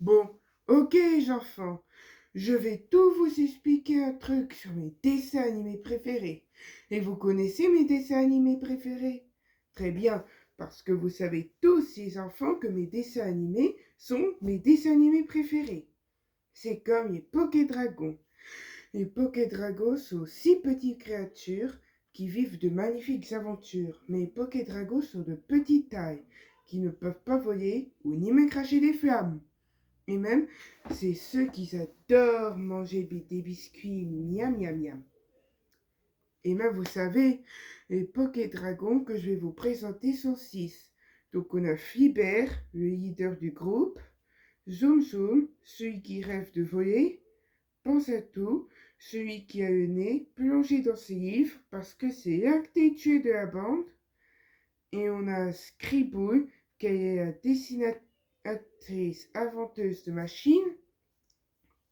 Bon, ok les enfants, je vais tout vous expliquer un truc sur mes dessins animés préférés. Et vous connaissez mes dessins animés préférés? Très bien, parce que vous savez tous les enfants que mes dessins animés sont mes dessins animés préférés. C'est comme les Poké Dragons. Les Poké Dragons sont six petites créatures qui vivent de magnifiques aventures. Mais les Poké Dragons sont de petite taille, qui ne peuvent pas voler ou ni même cracher des flammes. Et même, c'est ceux qui adorent manger des biscuits miam miam miam. Et même, vous savez, les Poké Dragons que je vais vous présenter sont six. Donc, on a Flibert, le leader du groupe, Zoom Zoom, celui qui rêve de voler, Pense à tout, celui qui a le nez plongé dans ses livres parce que c'est l'intellectuel de la bande, et on a Scribble, qui est la dessinatrice inventeuse de machines.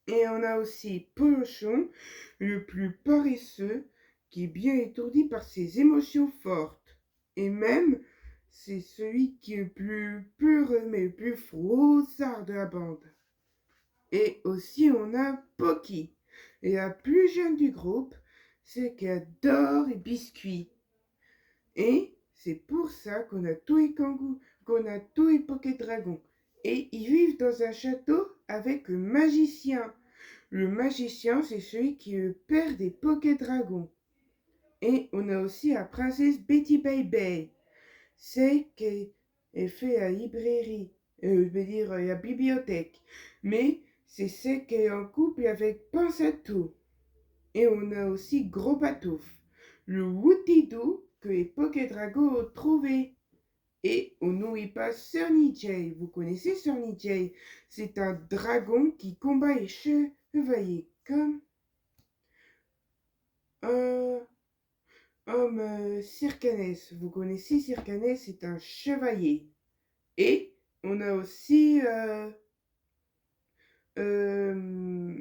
Et on a aussi Polochon, le plus paresseux, qui est bien étourdi par ses émotions fortes. Et même, c'est celui qui est le plus peureux, mais le plus froussard de la bande. Et aussi, on a Pocky. Et la plus jeune du groupe, c'est qu'elle adore les biscuits. Et c'est pour ça qu'on a tous les kangourous, qu'on a tous les Poké Dragons. Et ils vivent dans un château avec le magicien. Le magicien, c'est celui qui est le père des Poké Dragons. Et on a aussi la princesse Betty Baby. C'est qu'elle fait la librairie, je veux dire la bibliothèque. Mais c'est celle qui est en couple avec Pinsatou. Et on a aussi Gros Patouf, le Wootidou que les Poké Dragons ont trouvé. Et on n'oublie pas Sunny Jay. Vous connaissez Sunny Jay? C'est un dragon qui combat les chevaliers comme un homme Circanès. Vous connaissez Circanès? C'est un chevalier. Et on a aussi euh, euh,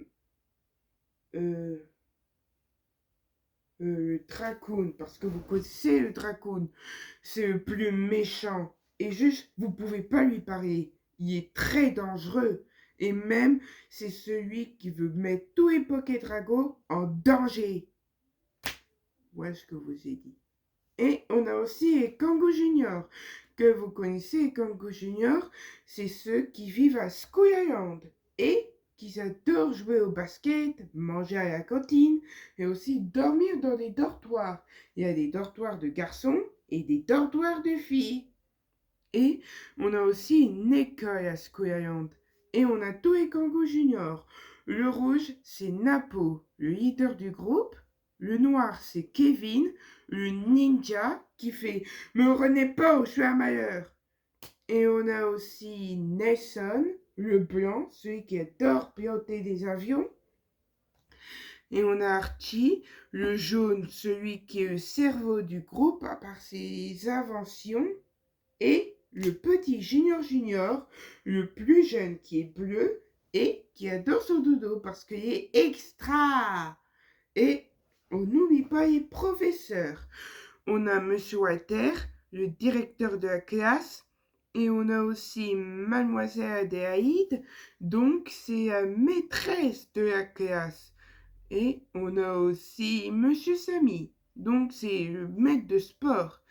le Dracoon, parce que vous connaissez le Dracoon, c'est le plus méchant. Et juste, vous pouvez pas lui parler. Il est très dangereux. Et même, c'est celui qui veut mettre tous les Poké Dragons en danger. Voilà ce que je vous ai dit. Et on a aussi les Kangoo Junior, que vous connaissez, les Kangoo Junior, c'est ceux qui vivent à Skull Island et qui adorent jouer au basket, manger à la cantine et aussi dormir dans des dortoirs. Il y a des dortoirs de garçons et des dortoirs de filles. Et on a aussi une école à Skull Island. Et on a tous les Kangoo Junior. Le rouge, c'est Napo, le leader du groupe. Le noir, c'est Kevin, le ninja qui fait Me renais pas ou je suis un malheur. Et on a aussi Nelson, le blanc, celui qui adore piloter des avions. Et on a Archie, le jaune, celui qui est le cerveau du groupe à part ses inventions. Et le petit Junior Junior, le plus jeune qui est bleu et qui adore son dodo parce qu'il est extra. Et on n'oublie pas les professeurs. On a Monsieur Walter, le directeur de la classe, et on a aussi Mademoiselle Adélaïde, donc c'est la maîtresse de la classe. Et on a aussi Monsieur Samy, donc c'est le maître de sport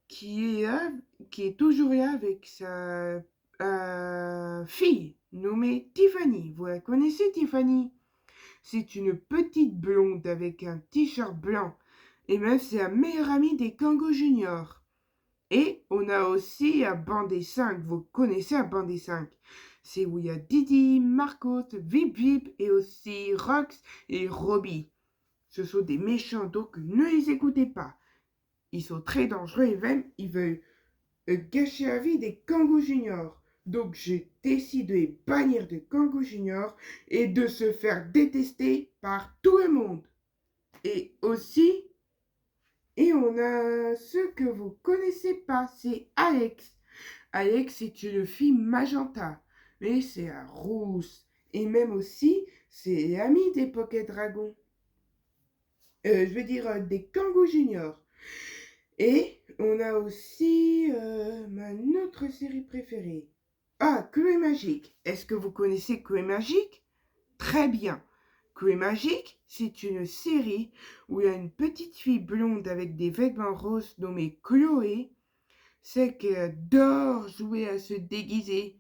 qui est, là, qui est toujours là avec sa fille nommée Tiffany. Vous la connaissez, Tiffany? C'est une petite blonde avec un t-shirt blanc. Et même c'est la meilleure amie des Kangoo Junior. Et on a aussi la bande des 5. Vous connaissez la bande des 5? C'est où il y a Didi, Marcos, Vip Vip et aussi Rox et Robbie. Ce sont des méchants, donc ne les écoutez pas. Ils sont très dangereux et même ils veulent gâcher la vie des Kangoo Junior. Donc je décide de les bannir de Kangoo Junior et de se faire détester par tout le monde. Et aussi, et on a ceux que vous connaissez pas, c'est Alex. Alex est une fille magenta, mais c'est un rousse. Et même aussi, c'est l'ami des Poké Dragons. Je veux dire des Kangoo Junior. Et on a aussi ma autre série préférée. Ah, Chloé Magique. Est-ce que vous connaissez Chloé Magique? Très bien. Chloé Magique, c'est une série où il y a une petite fille blonde avec des vêtements roses nommée Chloé. C'est qu'elle adore jouer à se déguiser.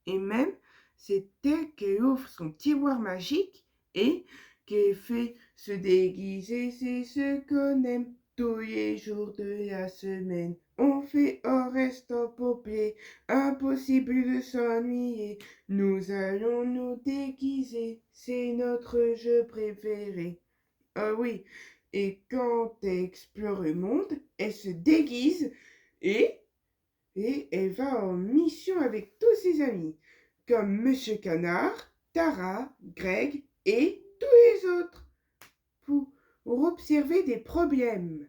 Et même, c'est elle qui ouvre son tiroir magique et qui fait se déguiser, c'est ce qu'on aime tous les jours de la semaine. On fait en restant paupier, impossible de s'ennuyer. Nous allons nous déguiser, c'est notre jeu préféré. Ah oui, et quand elle explore le monde, elle se déguise et elle va en mission avec tous ses amis, comme Monsieur Canard, Tara, Greg et tous les autres, pour observer des problèmes.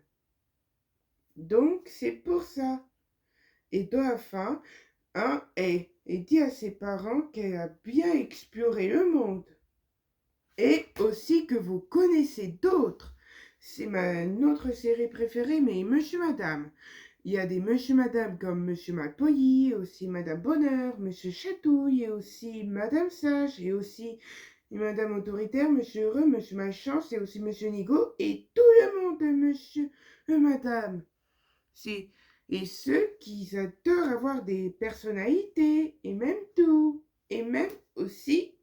Donc c'est pour ça. Et dans la fin, elle dit à ses parents qu'elle a bien exploré le monde. Et aussi que vous connaissez d'autres. C'est notre série préférée, mais Monsieur Madame. Il y a des Monsieur Madame comme Monsieur Malpoli, aussi Madame Bonheur, Monsieur Chatouille, et aussi Madame Sage, et aussi Madame Autoritaire, Monsieur Heureux, Monsieur Malchance, et aussi Monsieur Nigo, et tout le monde, Monsieur Madame. C'est et ceux qui adorent avoir des personnalités, et même tout, et même aussi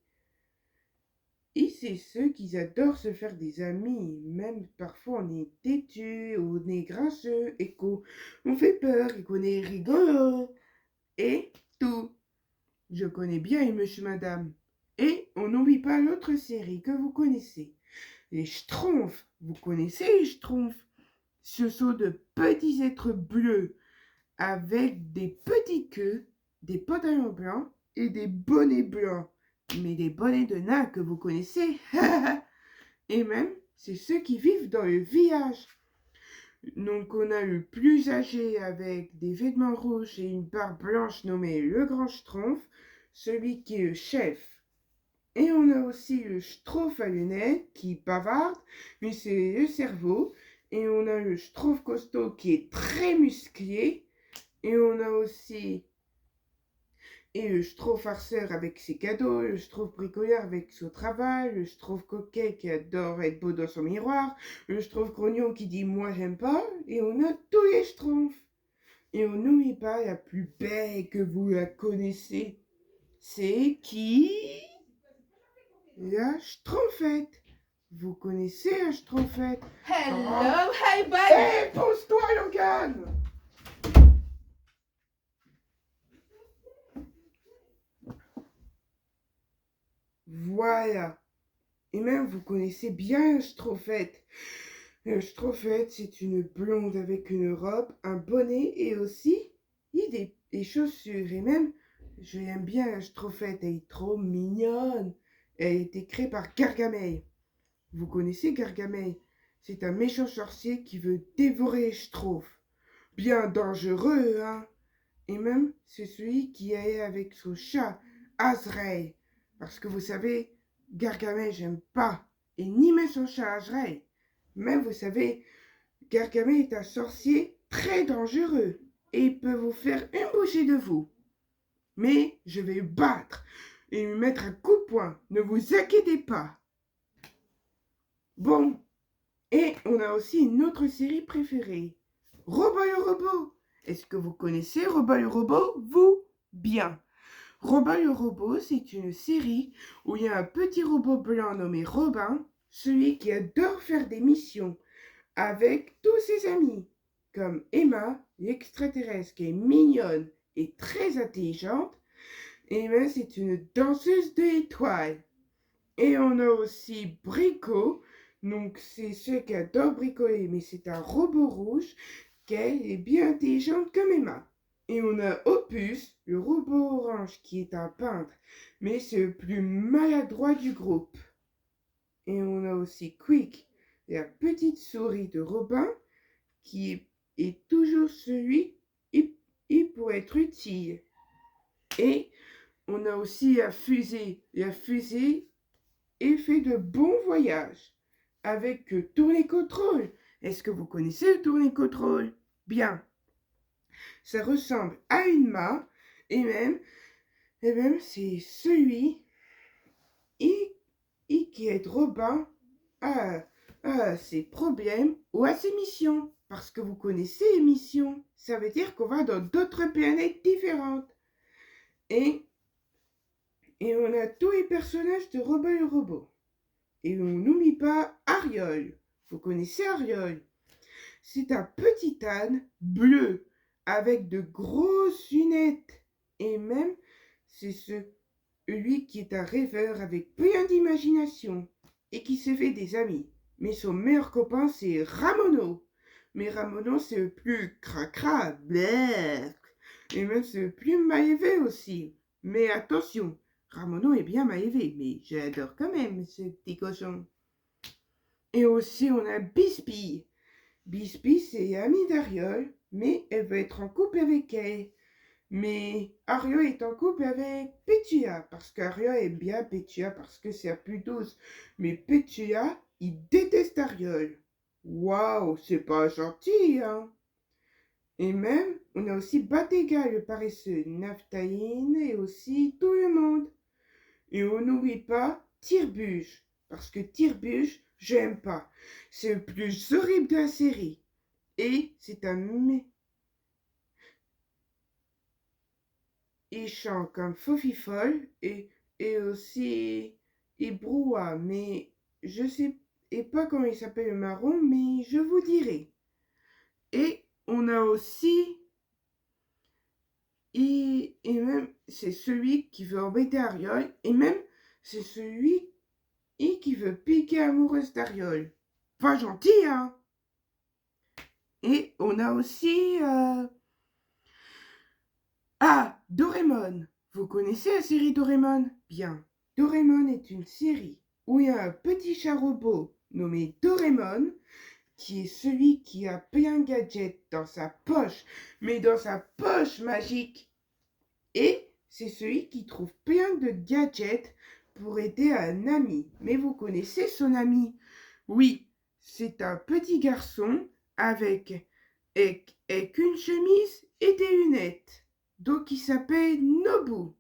et c'est ceux qui adorent se faire des amis, même parfois on est têtu, on est grincheux, et qu'on fait peur, et qu'on est rigolo, et tout. Je connais bien et Monsieur Madame. Et on n'oublie pas l'autre série que vous connaissez, les Schtroumpfs. Vous connaissez les Schtroumpfs? Ce sont de petits êtres bleus, avec des petites queues, des pantalons blancs et des bonnets blancs. Mais des bonnets de nains que vous connaissez. Et même, c'est ceux qui vivent dans le village. Donc on a le plus âgé avec des vêtements rouges et une barbe blanche nommé le grand Schtroumpf, celui qui est le chef. Et on a aussi le Schtroumpf à lunettes qui bavarde, mais c'est le cerveau. Et on a le Schtroumpf costaud qui est très musclé. Et on a aussi le Schtroumpf farceur avec ses cadeaux, le Schtroumpf bricoleur avec son travail, le Schtroumpf coquet qui adore être beau dans son miroir, le Schtroumpf grognon qui dit moi j'aime pas, et on a tous les Schtroumpfs. Et on n'oublie pas la plus belle que vous la connaissez. C'est qui? La Schtroumpfette. Vous connaissez la Schtroumpfette? Hello, hey buddy! Hé, pose-toi Logan! Voilà. Et même vous connaissez bien Schtroumpfette. Schtroumpfette, c'est une blonde avec une robe, un bonnet et aussi des chaussures. Et même, je l'aime bien la Schtroumpfette, elle est trop mignonne. Elle a été créée par Gargamel. Vous connaissez Gargamel? C'est un méchant sorcier qui veut dévorer les Schtroumpfs. Bien dangereux, hein? Et même, c'est celui qui est avec son chat, Azrael. Parce que vous savez, Gargamel, j'aime pas. Et ni même son chat Azrael. Même, vous savez, Gargamel est un sorcier très dangereux. Et il peut vous faire une bouchée de vous. Mais je vais le battre et lui mettre un coup de poing. Ne vous inquiétez pas. Bon. Et on a aussi une autre série préférée. Robot le robot. Est-ce que vous connaissez Robot le robot? Vous? Bien. Robin le robot, c'est une série où il y a un petit robot blanc nommé Robin, celui qui adore faire des missions avec tous ses amis, comme Emma, l'extraterrestre qui est mignonne et très intelligente. Emma, c'est une danseuse d'étoiles. Et on a aussi Brico, donc c'est ceux qui adorent bricoler, mais c'est un robot rouge qui est bien intelligente comme Emma. Et on a Opus, le robot orange qui est un peintre, mais c'est le plus maladroit du groupe. Et on a aussi Quick, la petite souris de Robin, qui est toujours celui et pour être utile. Et on a aussi la fusée. La fusée est fait de bons voyages avec tourne-contrôle. Est-ce que vous connaissez le tourne-contrôle? Bien. Ça ressemble à une main et même Et même c'est celui qui aide Robin à ses problèmes ou à ses missions. Parce que vous connaissez les missions. Ça veut dire qu'on va dans d'autres planètes différentes. Et on a tous les personnages de Robin le robot. Et on n'oublie pas Ariol. Vous connaissez Ariol? C'est un petit âne bleu avec de grosses lunettes. Et même, c'est celui qui est un rêveur avec plein d'imagination et qui se fait des amis. Mais son meilleur copain, c'est Ramono. Mais Ramono, c'est le plus cracra, bleh. Et même, c'est le plus mauvais aussi. Mais attention, Ramono est bien mauvais, mais j'adore quand même ce petit cochon. Et aussi, on a Bisbee. Bisbee, c'est amie d'Ariol, mais elle veut être en couple avec elle. Mais Ariol est en couple avec Pétunia, parce qu'Ariol aime bien Pétunia, parce que c'est la plus douce. Mais Pétunia, il déteste Ariol. Waouh, c'est pas gentil, hein. Et même, on a aussi Batega, le paresseux, Naphtaline et aussi tout le monde. Et on n'oublie pas Tirbuge, parce que Tirbuge, j'aime pas. C'est le plus horrible de la série. Et c'est un méchant comme Fofifol et aussi et Brouhaha, mais je sais pas comment il s'appelle le marron, mais je vous dirai. Et on a aussi et même c'est celui qui veut embêter Ariol et même c'est celui qui veut piquer amoureuse d'Ariol. Pas gentil, hein. Et on a aussi Doraemon. Vous connaissez la série Doraemon? Bien. Doraemon est une série où il y a un petit chat robot nommé Doraemon qui est celui qui a plein de gadgets dans sa poche, mais dans sa poche magique. Et c'est celui qui trouve plein de gadgets pour aider un ami. Mais vous connaissez son ami? Oui, c'est un petit garçon avec une chemise et des lunettes. Donc il s'appelle Nobu.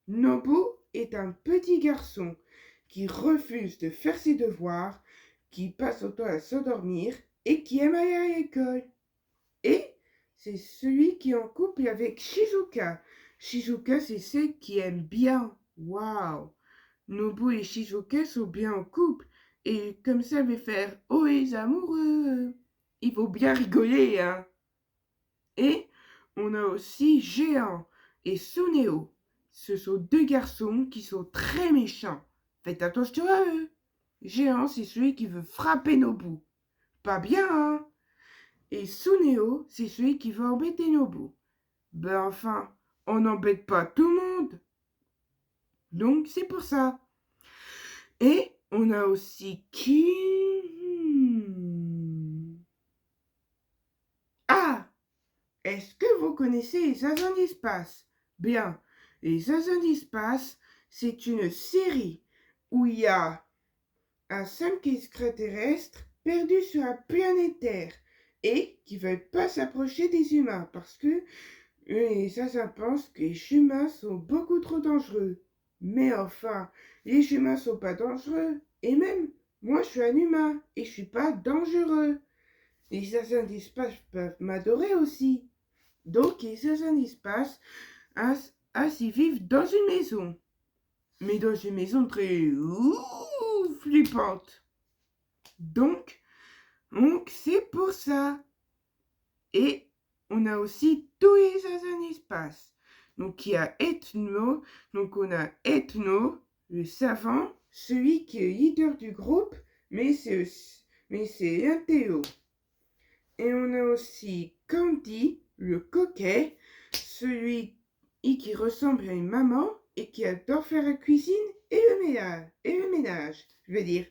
Nobu est un petit garçon qui refuse de faire ses devoirs, qui passe son temps à s'endormir et qui aime aller à l'école. Et c'est celui qui est en couple avec Shizuka. Shizuka, c'est celle qui aime bien. Waouh! Nobu et Shizuka sont bien en couple. Et comme ça va faire oh les amoureux. Il faut bien rigoler, hein. Et on a aussi Géant et Suneo. Ce sont deux garçons qui sont très méchants. Faites attention à eux. Géant, c'est celui qui veut frapper Nobu. Pas bien, hein. Et Suneo, c'est celui qui veut embêter Nobu. Ben enfin, on n'embête pas tout le monde. Donc c'est pour ça. Et on a aussi qui... Ah! Est-ce que vous connaissez les Zinzins d'Espace? Bien, les Zinzins d'Espace, c'est une série où il y a un simple extraterrestre perdu sur la planète Terre et qui ne veut pas s'approcher des humains parce que les Zinzins pensent que les humains sont beaucoup trop dangereux. Mais enfin, les humains sont pas dangereux. Et même, moi je suis un humain et je suis pas dangereux. Les Zinzins d'Espace peuvent m'adorer aussi. Donc les Zinzins d'Espace ainsi vivent dans une maison. Mais dans une maison très flippante. Donc c'est pour ça. Et on a aussi tous les Zinzins d'Espace. Donc il y a Ethno. Donc on a Ethno, le savant, celui qui est leader du groupe, mais c'est un Théo. Et on a aussi Candy, le coquet, celui qui ressemble à une maman et qui adore faire la cuisine et le ménage, je veux dire.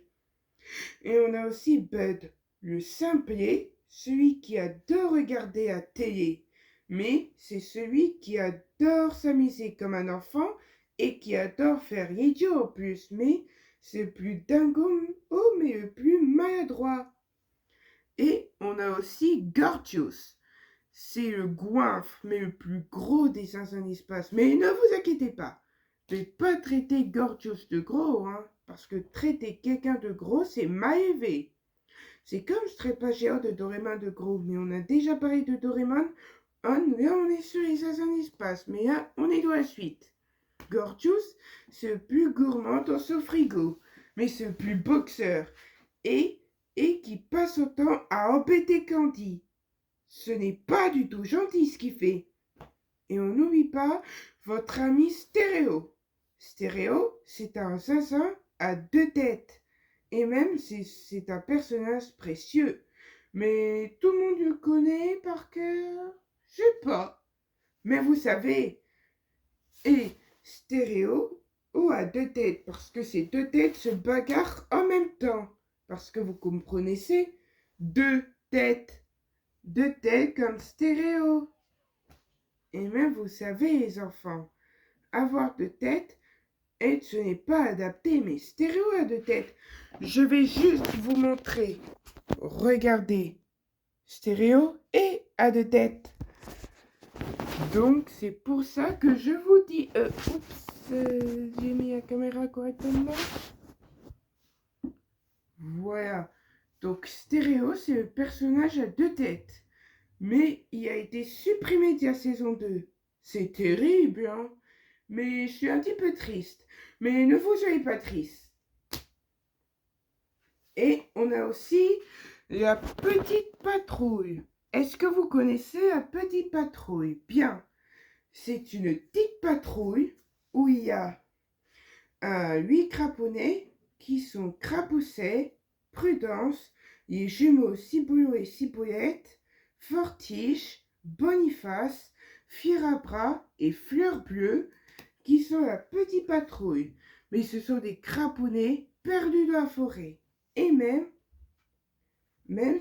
Et on a aussi Bud, le simplet, celui qui adore regarder la télé, mais c'est celui qui adore s'amuser comme un enfant et qui adore faire l'idiot en plus, mais c'est le plus dingo, mais le plus maladroit. Et on a aussi Gorgios. C'est le goinfre, mais le plus gros des Zinzins d'Espace. Mais ne vous inquiétez pas, vais pas traiter Gorgios de gros, hein, parce que traiter quelqu'un de gros, c'est mal élevé. C'est comme je traite pas Géant de Doraemon de gros, mais on a déjà parlé de Doraemon. Là, on est sur les assassins d'espace, mais là, on est dans la suite. Gorgios, c'est le plus gourmand dans son frigo, mais c'est le plus boxeur, et qui passe son temps à embêter Candy. Ce n'est pas du tout gentil ce qu'il fait. Et on n'oublie pas votre ami Stéréo. Stéréo, c'est un assassin à 2 têtes. Et même, c'est un personnage précieux. Mais tout le monde le connaît par cœur. Je sais pas. Mais vous savez, et Stéréo a 2 têtes, parce que ces 2 têtes se bagarrent en même temps. Parce que vous comprenez, c'est 2 têtes. 2 têtes comme Stéréo. Et même, vous savez, les enfants, avoir 2 têtes, et ce n'est pas adapté, mais Stéréo a 2 têtes. Je vais juste vous montrer. Regardez. Stéréo et a 2 têtes. Donc, c'est pour ça que je vous dis... j'ai mis la caméra correctement. Voilà. Donc, Stéréo, c'est le personnage à 2 têtes. Mais il a été supprimé de la saison 2. C'est terrible, hein? Mais je suis un petit peu triste. Mais ne vous soyez pas triste. Et on a aussi la petite patrouille. Est-ce que vous connaissez la petite patrouille? Bien. C'est une petite patrouille où il y a 8 craponnets qui sont Crapoucet, Prudence, les jumeaux Ciboulot et Ciboulette, Fortiche, Boniface, Firabras et Fleur Bleue qui sont la petite patrouille. Mais ce sont des craponnets perdus dans la forêt. Et même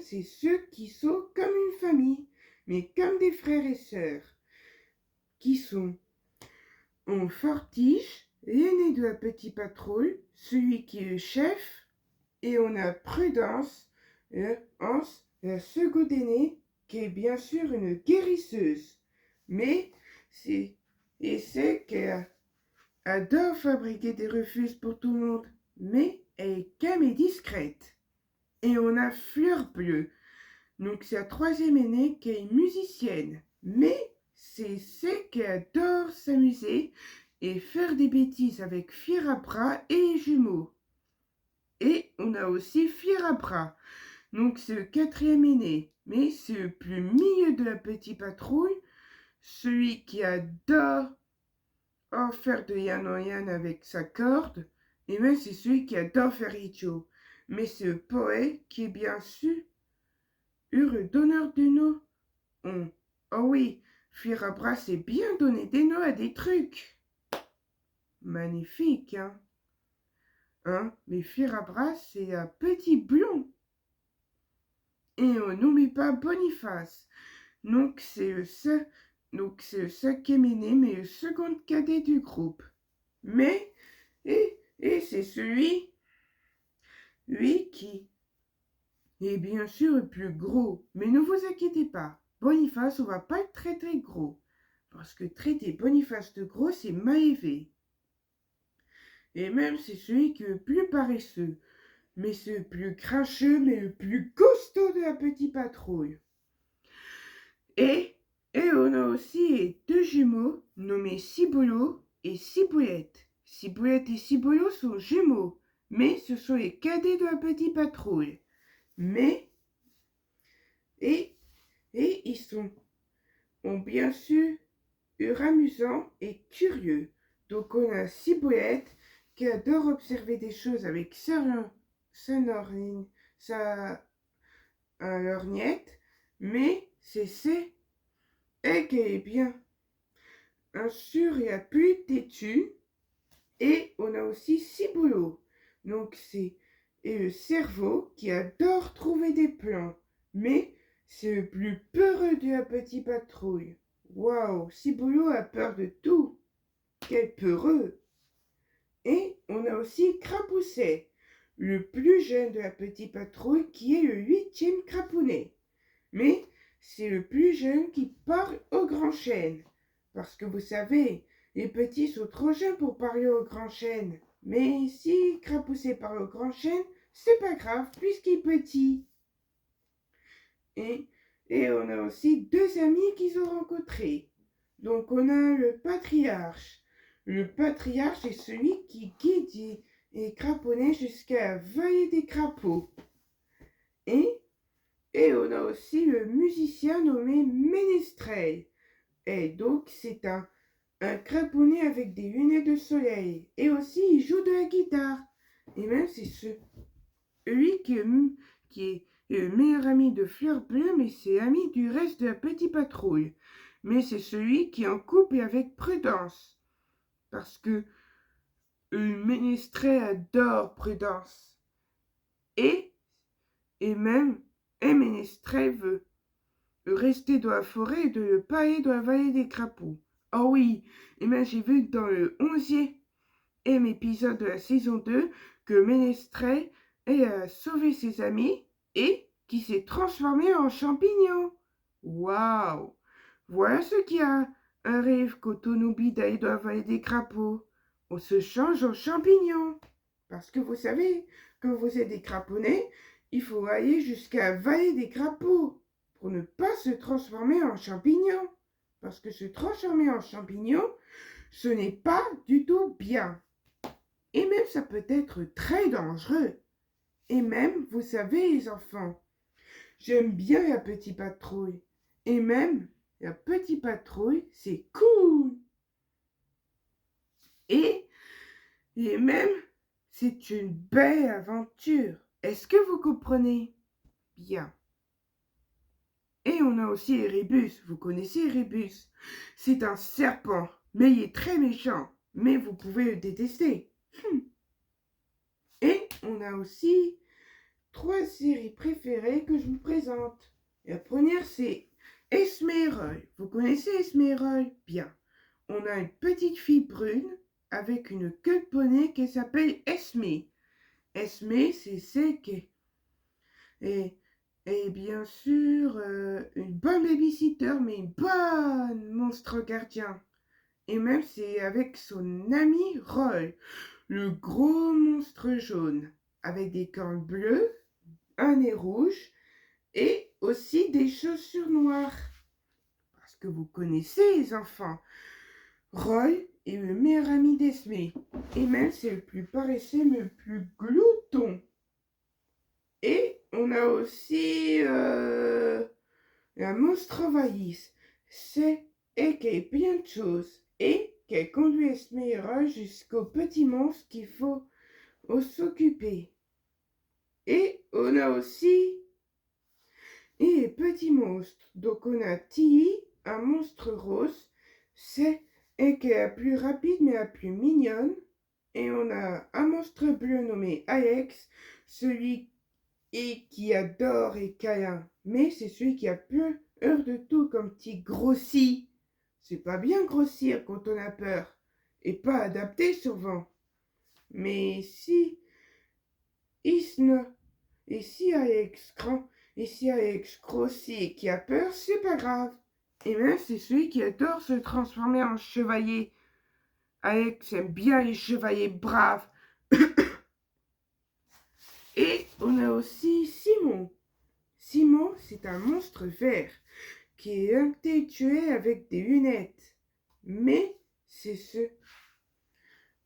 c'est ceux qui sont comme une famille, mais comme des frères et sœurs, qui sont on Fortiche, l'aîné de la petite patrouille, celui qui est le chef, et on a Prudence, Hans, la seconde aînée, qui est bien sûr une guérisseuse, mais c'est qu'elle adore fabriquer des refuges pour tout le monde, mais elle est calme et discrète. Et on a Fleur Bleue, donc c'est la troisième aînée qui est musicienne, mais c'est celle qui adore s'amuser et faire des bêtises avec Firabras et les jumeaux. Et on a aussi Firabras, donc c'est le quatrième aîné, mais c'est le plus milieu de la petite patrouille, celui qui adore faire de yan en yan avec sa corde, et même c'est celui qui adore faire idiot. Mais c'est le poète qui est bien sûr le donneur de noms. Oh oui, Firabras s'est bien donné des noms à des trucs. Magnifique, hein? Mais Firabras, c'est un petit blond. Et on n'oublie pas Boniface. Donc c'est le cinquième aîné, mais le second cadet du groupe. Mais, et c'est celui qui est bien sûr le plus gros. Mais ne vous inquiétez pas, Boniface, on va pas le traiter gros. Parce que traiter Boniface de gros, c'est mal élevé. Et même c'est celui qui est le plus paresseux. Mais c'est le plus cracheux, mais le plus costaud de la petite patrouille. Et on a aussi les 2 jumeaux nommés Ciboulot et Ciboulette. Ciboulette et Ciboulot sont jumeaux, mais ce sont les cadets de la petite patrouille. Mais, et ils ont bien sûr amusants et curieux. Donc on a Ciboulette qui adore observer des choses avec sa lorgnette, mais c'est elle qui est bien sûr et la plus têtue. Et on a aussi Ciboulot. Donc c'est le cerveau qui adore trouver des plans, mais c'est le plus peureux de la petite patrouille. Waouh, Ciboulot a peur de tout. Quel peureux! Et on a aussi Crapoucet, le plus jeune de la petite patrouille, qui est le 8e crapounet. Mais c'est le plus jeune qui parle au grand chêne. Parce que vous savez, Les petits sont trop jeunes pour parler au grand chêne. Mais si Crapoucet parle au grand chêne, c'est pas grave puisqu'il est petit. Et, et on a aussi deux amis qu'ils ont rencontrés. Donc on a le patriarche. Le patriarche est celui qui guide les craponnets jusqu'à la vallée des crapauds. Et on a aussi le musicien nommé Ménestrel. Et donc c'est un craponnet avec des lunettes de soleil. Et aussi il joue de la guitare. Et même c'est lui qui est le meilleur ami de Fleur Bleue, mais c'est ami du reste de la petite patrouille. Mais c'est celui qui est en couple avec Prudence. Parce que le Ménestrel adore Prudence. Et même, Ménestrel veut rester dans la forêt et de ne pas aller dans la vallée des crapauds. Oh oui, et même j'ai vu dans le 11e épisode de la saison 2 que Ménestrel a sauvé ses amis et qui s'est transformé en champignon. Waouh! Voilà ce qui a un rêve quand on oublie d'aller dans la vallée des crapauds. On se change en champignon. Parce que vous savez, quand vous êtes des craponnets, il faut aller jusqu'à la vallée des crapauds pour ne pas se transformer en champignon. Parce que se transformer en champignon, ce n'est pas du tout bien. Et même ça peut être très dangereux. Et même, vous savez les enfants, j'aime bien la petite patrouille. Et même, la petite patrouille, c'est cool. Et même, c'est une belle aventure. Est-ce que vous comprenez? Bien. Et on a aussi Erebus. Vous connaissez Erebus? C'est un serpent, mais il est très méchant. Mais vous pouvez le détester. Et on a aussi 3 séries préférées que je vous présente. La première, c'est Esme et Roy. Vous connaissez Esme et Roy? Bien. On a une petite fille brune avec une queue de poney qui s'appelle Esme. Esme, c'est celle qui est, bien sûr une bonne babysitter, mais une bonne monstre gardien. Et même, c'est avec son ami Roy, le gros monstre jaune, avec des cornes bleues, un nez rouge et aussi des chaussures noires. Parce que vous connaissez les enfants. Roy est le meilleur ami d'Esme. Et même c'est le plus paresseux, mais le plus glouton. Et on a aussi la monstre envahisse. C'est qu'elle est plein de choses. Et qu'elle conduit Esme et Roy jusqu'au petit monstre qu'il faut s'occuper. Et on a aussi les petits monstres. Donc on a Tilly, un monstre rose. C'est elle qui est la plus rapide mais la plus mignonne. Et on a un monstre bleu nommé Alex, celui qui adore les câlins. Mais c'est celui qui a peur de tout comme petit grossi. C'est pas bien grossir quand on a peur. Et pas adapté souvent. Mais si Alex grossit et qui a peur, c'est pas grave. Et même c'est celui qui adore se transformer en chevalier. Alex aime bien les chevaliers braves. Et on a aussi Simon. Simon, c'est un monstre vert qui est intellectuel avec des lunettes. Mais c'est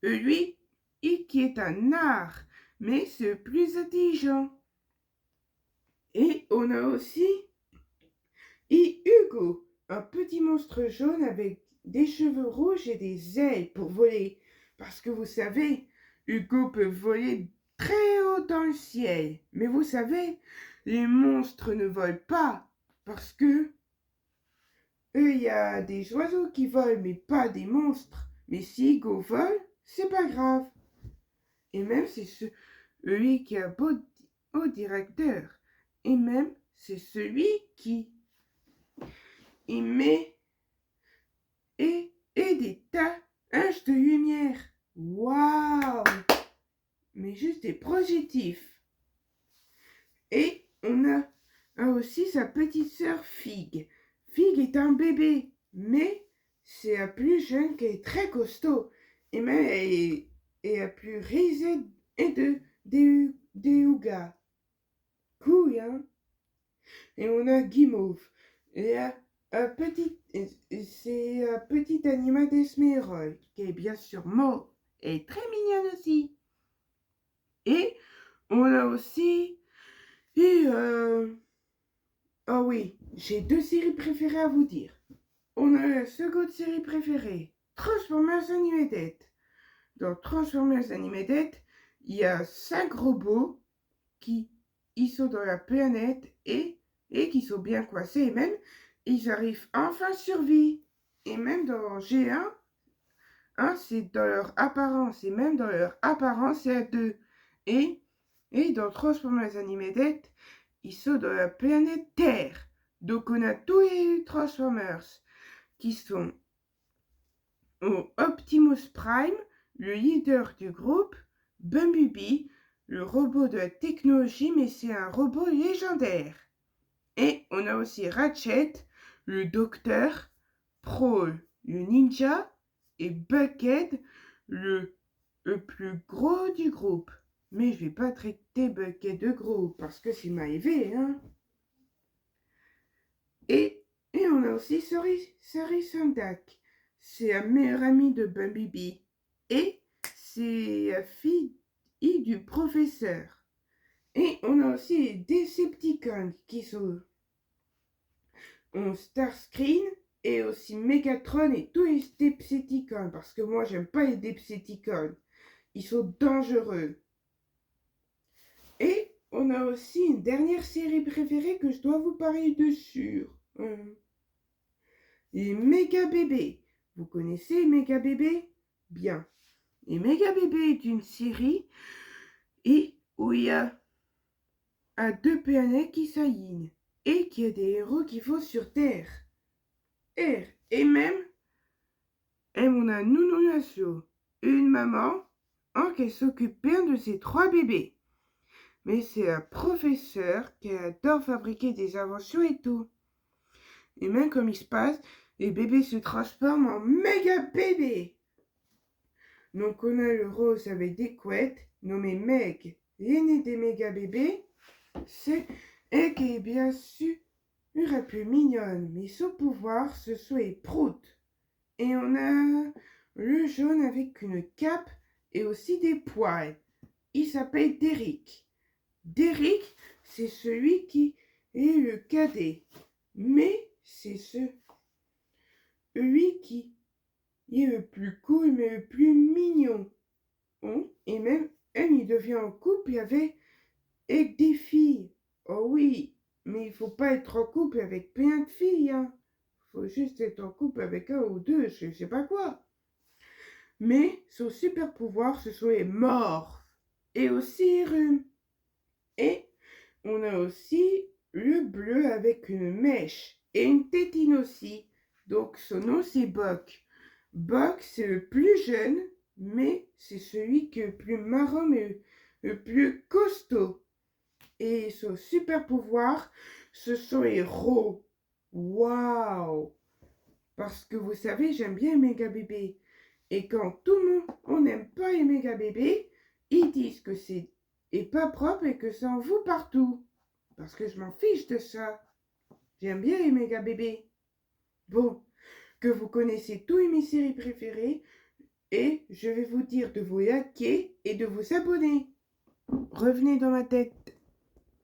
lui qui est un art, mais c'est le plus intelligent. Et on a aussi Hugo, un petit monstre jaune avec des cheveux rouges et des ailes pour voler. Parce que vous savez, Hugo peut voler très haut dans le ciel. Mais vous savez, les monstres ne volent pas. Parce que il y a des oiseaux qui volent, mais pas des monstres. Mais si Hugo vole, c'est pas grave. Et même c'est celui qui a beau au directeur. Et même c'est celui qui met et des taches de lumière. Waouh! Mais juste des projectifs. Et on a aussi sa petite sœur Fig. Fig est un bébé, mais c'est la plus jeune qui est très costaud. Et même elle est la plus risée et des Ougas. Cool, hein? Et on a Guimauve. Et c'est un petit animal d'Esmeraude, qui est bien sûr mort et très mignonne aussi. Et on a aussi... Oh oui, j'ai 2 séries préférées à vous dire. On a la seconde série préférée, Transformers Animated. Dans Transformers Animated, il y a 5 robots qui ils sont dans la planète et qui sont bien coincés. Et même, ils arrivent enfin à survie. Et même dans G1, c'est dans leur apparence. Et même dans leur apparence, c'est à deux. Et, et dans Transformers Animated, ils sont dans la planète Terre. Donc on a tous les Transformers qui sont au Optimus Prime, le leader du groupe, Bumblebee, le robot de la technologie, mais c'est un robot légendaire. Et on a aussi Ratchet, le docteur, Prowl, le ninja, et Bucket, le plus gros du groupe. Mais je vais pas traiter Bucket de gros, parce que c'est ma EV, hein. Et on a aussi Sari Sundak. C'est la meilleure amie de Bumblebee. Et c'est la fille du professeur. Et on a aussi les Decepticons qui sont Starscream et aussi Megatron et tous les Decepticons. Parce que moi, j'aime pas les Decepticons. Ils sont dangereux. Et on a aussi une dernière série préférée que je dois vous parler dessus. Les Méga Bébés. Vous connaissez Méga Bébés? Bien. Les Méga Bébés est une série où il y a 2 planètes qui s'alignent et qu'il y a des héros qui vont sur Terre. Et même, on a Nounou Nassau, une maman qui s'occupe bien de ses 3 bébés. Mais c'est un professeur qui adore fabriquer des inventions et tout. Et même comme il se passe, les bébés se transforment en méga bébés. Donc on a le rose avec des couettes, nommé Meg, l'aîné des méga bébés. C'est elle qui est bien sûr la plus mignonne, mais son pouvoir, ce sont les proutes. Et on a le jaune avec une cape et aussi des poils. Il s'appelle Derrick. Derrick, c'est celui qui est le cadet. Mais c'est celui qui est le plus cool, mais le plus mignon. Et même, il devient en couple avec des filles. Oh oui, mais il faut pas être en couple avec plein de filles, hein. Faut juste être en couple avec 1 ou 2, je sais pas quoi. Mais son super pouvoir, ce sont les morphes et aussi les rhumes. Et on a aussi le bleu avec une mèche et une tétine aussi. Donc son nom c'est Buck. Buck c'est le plus jeune, mais c'est celui qui est le plus marrant, mais le plus costaud. Et son super pouvoir, ce sont les rots. Waouh! Parce que vous savez, j'aime bien les méga bébés. Et quand tout le monde, on n'aime pas les méga bébés, ils disent que c'est pas propre et que ça en fout partout. Parce que je m'en fiche de ça. J'aime bien les méga bébés. Bon, que vous connaissez tous mes séries préférées et je vais vous dire de vous liker et de vous abonner. Revenez dans ma tête.